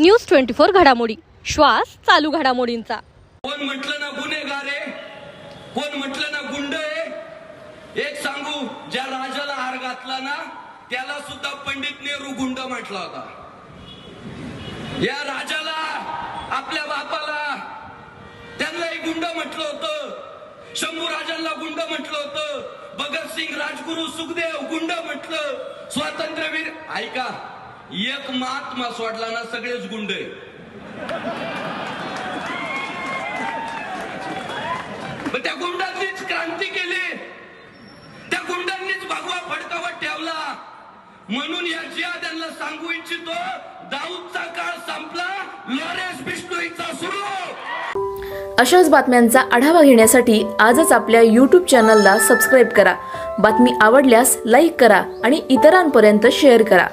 News 24 घडामोडी, श्वास चालू घडामोडींचा। कोण म्हटलं ना गुन्हेगार आहे, कोण म्हटलं ना गुंड आहे। एक सांगू, ज्या राजाला हार घातला ना त्याला सुद्धा पंडित नेहरू गुंड म्हटला होता। या राजाला, आपल्या बापाला, त्यांनाही गुंड म्हटलं होतं। शंभू राजांना गुंड म्हटलं होतं, भगतसिंग, राजगुरू, सुखदेव गुंड म्हटलं। स्वातंत्र्यवीर, ऐका, एक महात्मा सोडला ना सगळेच गुंड आहे। त्या गुंडांनीच क्रांती केली, त्या गुंडांनीच भगवा फडकावत ठेवला। म्हणून या जिहाद्यांना सांगू इच्छितो, दाऊदचा काळ संपला, लॉरेन्स बिश्नोईचा सुरू। अशाच बातम्यांचा आढावा घेण्यासाठी आजच आपल्या YouTube चॅनलला सबस्क्राईब करा। बातमी आवडल्यास लाईक करा आणि इतरांपर्यंत शेअर करा।